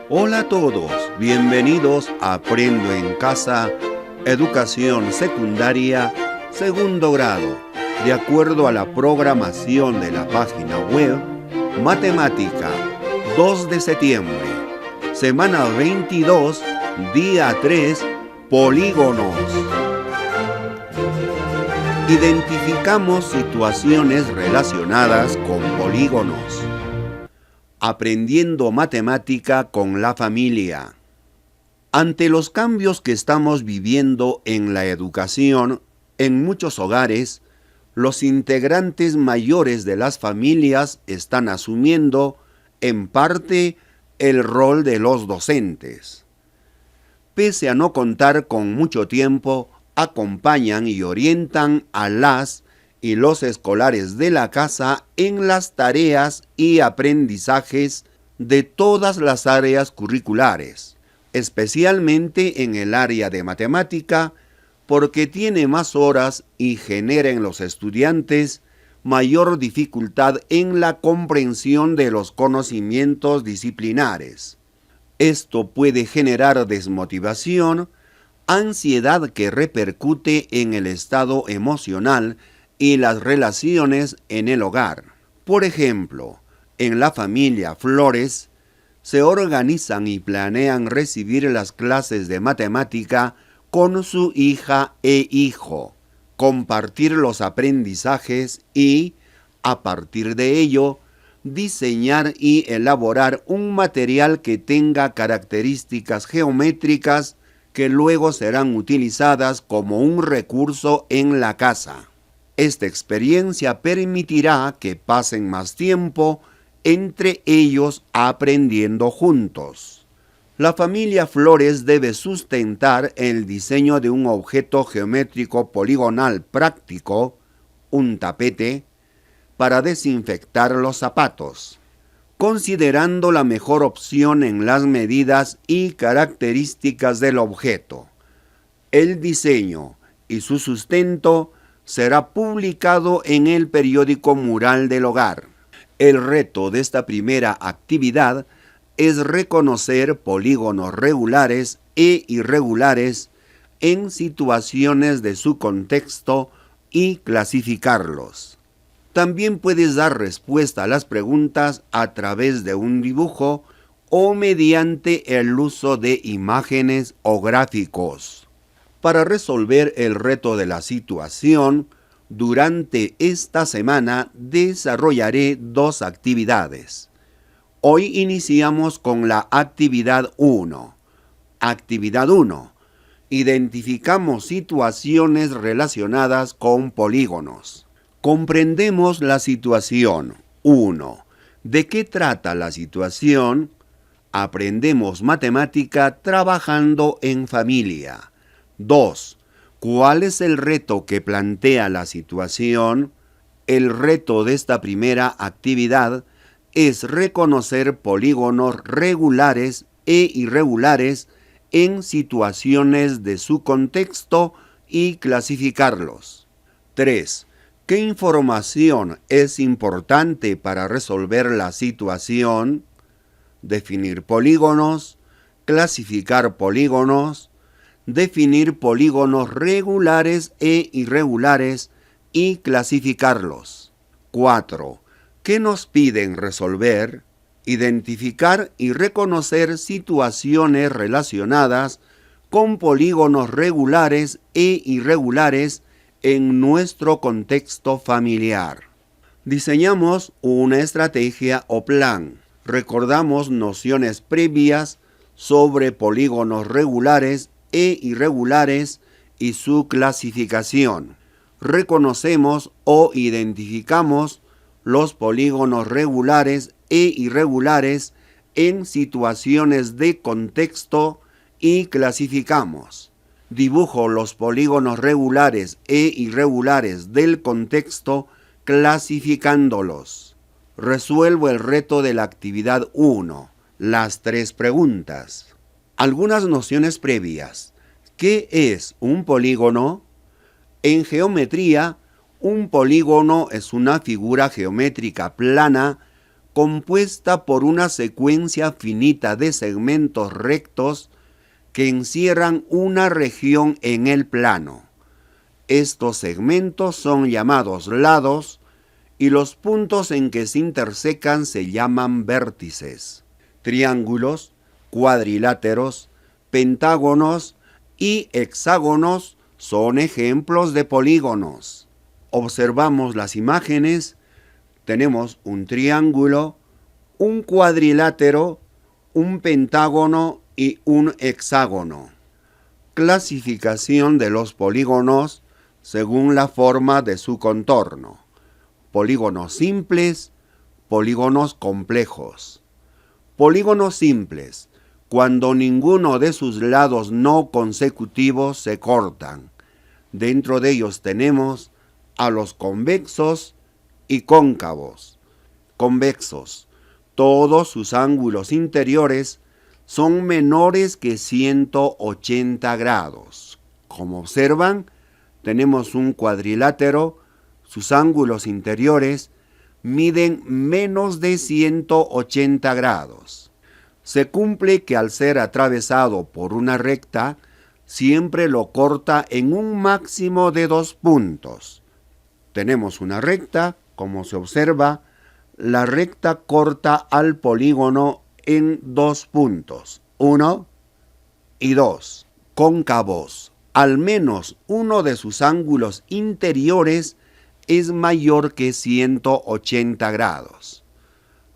Hola a todos, bienvenidos a Aprendo en Casa, Educación Secundaria, segundo grado, de acuerdo a la programación de la página web Matemática, 2 de septiembre, semana 22, día 3, polígonos. Identificamos situaciones relacionadas con polígonos. Aprendiendo matemática con la familia. Ante los cambios que estamos viviendo en la educación, en muchos hogares, los integrantes mayores de las familias están asumiendo, en parte, el rol de los docentes. Pese a no contar con mucho tiempo, acompañan y orientan a las y los escolares de la casa en las tareas y aprendizajes de todas las áreas curriculares, especialmente en el área de matemática, porque tiene más horas y genera en los estudiantes mayor dificultad en la comprensión de los conocimientos disciplinares. Esto puede generar desmotivación, ansiedad que repercute en el estado emocional y las relaciones en el hogar. Por ejemplo, en la familia Flores, se organizan y planean recibir las clases de matemática con su hija e hijo, compartir los aprendizajes y, a partir de ello, diseñar y elaborar un material que tenga características geométricas que luego serán utilizadas como un recurso en la casa. Esta experiencia permitirá que pasen más tiempo entre ellos aprendiendo juntos. La familia Flores debe sustentar el diseño de un objeto geométrico poligonal práctico, un tapete, para desinfectar los zapatos, considerando la mejor opción en las medidas y características del objeto. El diseño y su sustento será publicado en el periódico Mural del Hogar. El reto de esta primera actividad es reconocer polígonos regulares e irregulares en situaciones de su contexto y clasificarlos. También puedes dar respuesta a las preguntas a través de un dibujo o mediante el uso de imágenes o gráficos. Para resolver el reto de la situación, durante esta semana desarrollaré 2 actividades. Hoy iniciamos con la actividad 1. Actividad 1. Identificamos situaciones relacionadas con polígonos. Comprendemos la situación. 1. ¿De qué trata la situación? Aprendemos matemática trabajando en familia. 2. ¿Cuál es el reto que plantea la situación? El reto de esta primera actividad es reconocer polígonos regulares e irregulares en situaciones de su contexto y clasificarlos. 3. ¿Qué información es importante para resolver la situación? Definir polígonos, clasificar polígonos, definir polígonos regulares e irregulares y clasificarlos. 4. ¿Qué nos piden resolver? Identificar y reconocer situaciones relacionadas con polígonos regulares e irregulares en nuestro contexto familiar. Diseñamos una estrategia o plan. Recordamos nociones previas sobre polígonos regulares e irregulares y su clasificación. Reconocemos o identificamos los polígonos regulares e irregulares en situaciones de contexto y clasificamos. Dibujo los polígonos regulares e irregulares del contexto clasificándolos. Resuelvo el reto de la actividad 1, las 3 preguntas. Algunas nociones previas. ¿Qué es un polígono? En geometría, un polígono es una figura geométrica plana compuesta por una secuencia finita de segmentos rectos que encierran una región en el plano. Estos segmentos son llamados lados y los puntos en que se intersecan se llaman vértices. Triángulos, cuadriláteros, pentágonos y hexágonos son ejemplos de polígonos. Observamos las imágenes. Tenemos un triángulo, un cuadrilátero, un pentágono y un hexágono. Clasificación de los polígonos según la forma de su contorno. Polígonos simples, polígonos complejos. Polígonos simples, cuando ninguno de sus lados no consecutivos se cortan. Dentro de ellos tenemos a los convexos y cóncavos. Convexos, todos sus ángulos interiores son menores que 180 grados. Como observan, tenemos un cuadrilátero, sus ángulos interiores miden menos de 180 grados. Se cumple que al ser atravesado por una recta, siempre lo corta en un máximo de 2 puntos. Tenemos una recta, como se observa, la recta corta al polígono en 2 puntos, 1 y 2. Cóncavos, al menos uno de sus ángulos interiores es mayor que 180 grados.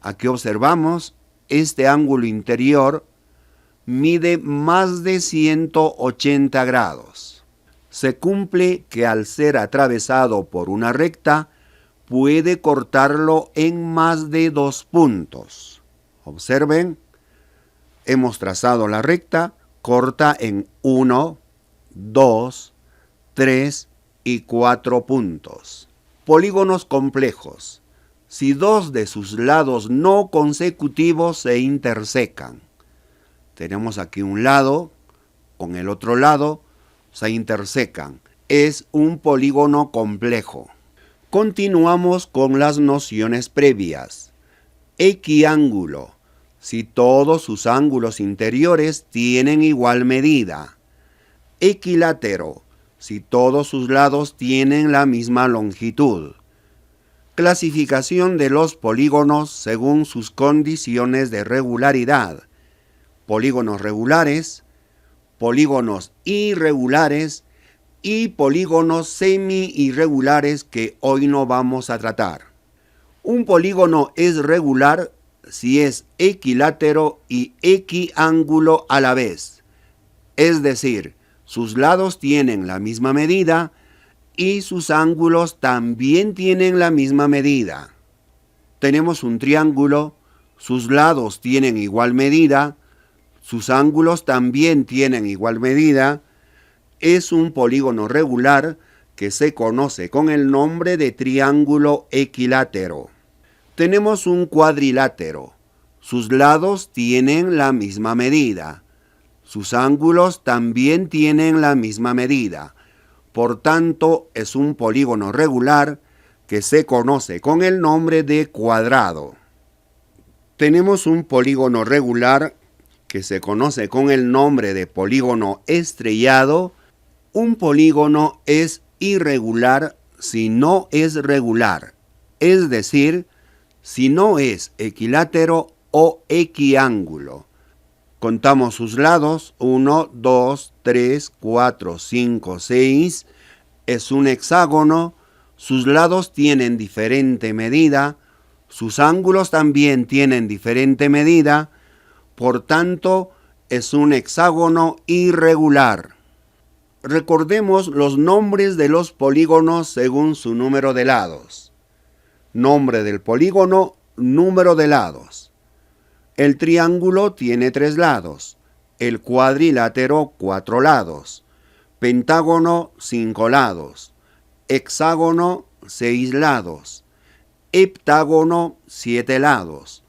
Aquí observamos, este ángulo interior mide más de 180 grados. Se cumple que al ser atravesado por una recta, puede cortarlo en más de 2 puntos. Observen, hemos trazado la recta, corta en 1, 2, 3 y 4 puntos. Polígonos complejos. Si 2 de sus lados no consecutivos se intersecan. Tenemos aquí un lado, con el otro lado, se intersecan. Es un polígono complejo. Continuamos con las nociones previas. Equiángulo. Si todos sus ángulos interiores tienen igual medida. Equilátero. Si todos sus lados tienen la misma longitud. Clasificación de los polígonos según sus condiciones de regularidad. Polígonos regulares, polígonos irregulares y polígonos semi-irregulares que hoy no vamos a tratar. Un polígono es regular si es equilátero y equiángulo a la vez. Es decir, sus lados tienen la misma medida y sus ángulos también tienen la misma medida. Tenemos un triángulo, sus lados tienen igual medida, sus ángulos también tienen igual medida. Es un polígono regular que se conoce con el nombre de triángulo equilátero. Tenemos un cuadrilátero. Sus lados tienen la misma medida. Sus ángulos también tienen la misma medida. Por tanto, es un polígono regular que se conoce con el nombre de cuadrado. Tenemos un polígono regular que se conoce con el nombre de polígono estrellado. Un polígono es irregular si no es regular, es decir, si no es equilátero o equiángulo. Contamos sus lados, 1, 2, 3, 4, 5, 6. Es un hexágono, sus lados tienen diferente medida, sus ángulos también tienen diferente medida, por tanto, es un hexágono irregular. Recordemos los nombres de los polígonos según su número de lados. Nombre del polígono, número de lados. El triángulo tiene 3 lados, el cuadrilátero 4 lados, pentágono 5 lados, hexágono 6 lados, heptágono 7 lados,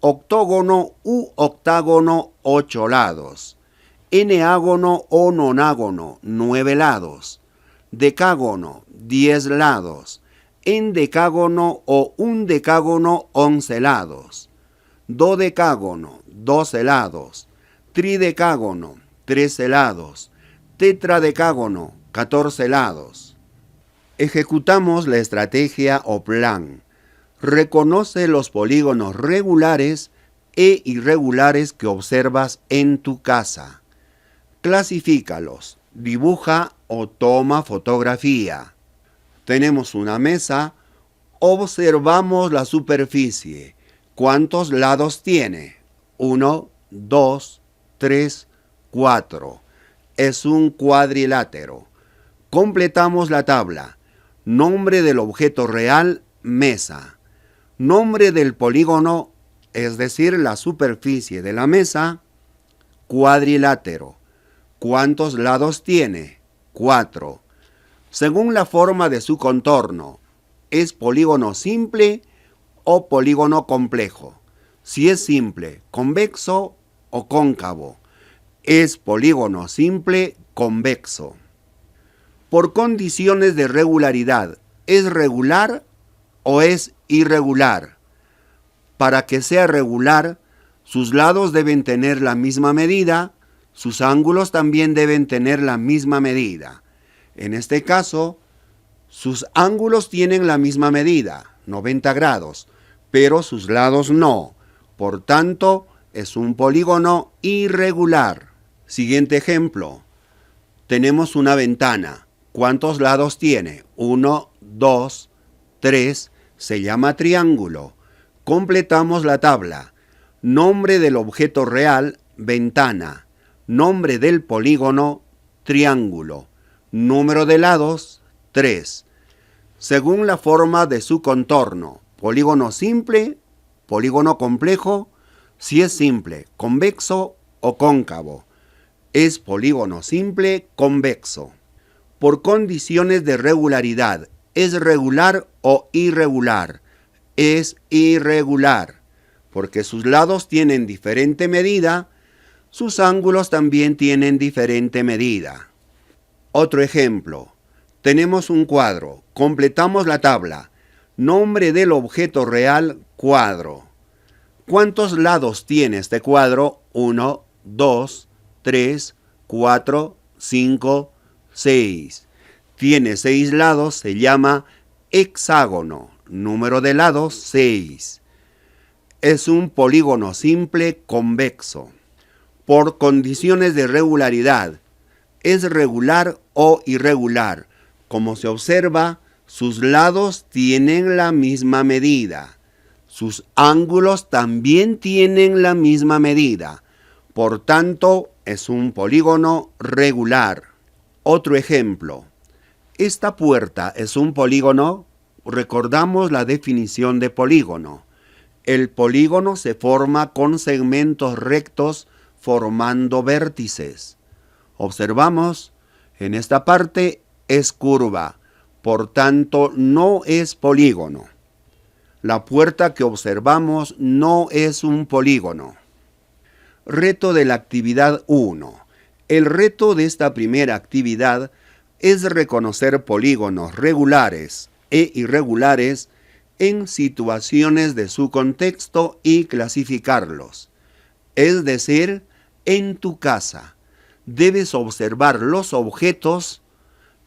octógono u octágono 8 lados, eneágono o nonágono 9 lados, decágono 10 lados, endecágono o undecágono 11 lados, dodecágono 12 lados, tridecágono 13 lados, tetradecágono 14 lados. Ejecutamos la estrategia o plan. Reconoce los polígonos regulares e irregulares que observas en tu casa. Clasifícalos, dibuja o toma fotografía. Tenemos una mesa, observamos la superficie. ¿Cuántos lados tiene? 1, 2, 3, 4. Es un cuadrilátero. Completamos la tabla. Nombre del objeto real, mesa. Nombre del polígono, es decir, la superficie de la mesa, cuadrilátero. ¿Cuántos lados tiene? 4. Según la forma de su contorno, ¿es polígono simple o polígono complejo? Si es simple, convexo o cóncavo. Es polígono simple convexo. Por condiciones de regularidad, ¿es regular o es irregular? Para que sea regular, sus lados deben tener la misma medida, sus ángulos también deben tener la misma medida. En este caso, sus ángulos tienen la misma medida, 90 grados, pero sus lados no. Por tanto, es un polígono irregular. Siguiente ejemplo. Tenemos una ventana. ¿Cuántos lados tiene? 1, 2, 3. Se llama triángulo. Completamos la tabla. Nombre del objeto real, ventana. Nombre del polígono, triángulo. Número de lados, 3. Según la forma de su contorno, polígono simple, polígono complejo, si es simple, convexo o cóncavo. Es polígono simple convexo. Por condiciones de regularidad, ¿es regular o irregular? Es irregular, porque sus lados tienen diferente medida, sus ángulos también tienen diferente medida. Otro ejemplo. Tenemos un cuadro. Completamos la tabla. Nombre del objeto real, cuadro. ¿Cuántos lados tiene este cuadro? 1, 2, 3, 4, 5, 6. Tiene 6 lados, se llama hexágono. Número de lados, 6. Es un polígono simple convexo. Por condiciones de regularidad, ¿es regular o irregular? Como se observa, sus lados tienen la misma medida. Sus ángulos también tienen la misma medida. Por tanto, es un polígono regular. Otro ejemplo. ¿Esta puerta es un polígono? Recordamos la definición de polígono. El polígono se forma con segmentos rectos formando vértices. Observamos, en esta parte es curva, por tanto no es polígono. La puerta que observamos no es un polígono. Reto de la actividad 1. El reto de esta primera actividad es reconocer polígonos regulares e irregulares en situaciones de su contexto y clasificarlos. Es decir, en tu casa debes observar los objetos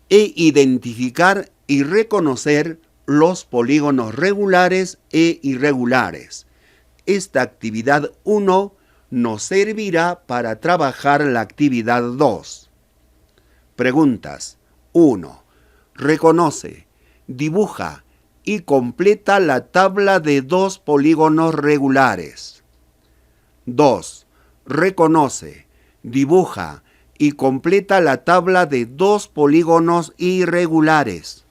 e identificar y reconocer los polígonos regulares e irregulares. Esta actividad 1 nos servirá para trabajar la actividad 2. Preguntas. 1. Reconoce, dibuja y completa la tabla de 2 polígonos regulares. 2. Reconoce, dibuja y completa la tabla de 2 polígonos irregulares.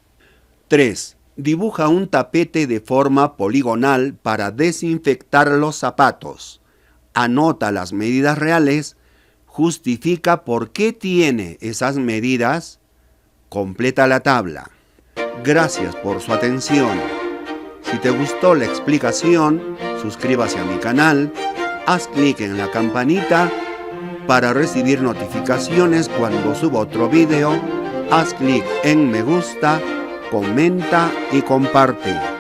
3. Dibuja un tapete de forma poligonal para desinfectar los zapatos. Anota las medidas reales, justifica por qué tiene esas medidas, completa la tabla. Gracias por su atención. Si te gustó la explicación, suscríbase a mi canal, haz clic en la campanita para recibir notificaciones cuando suba otro video, haz clic en me gusta comenta y comparte.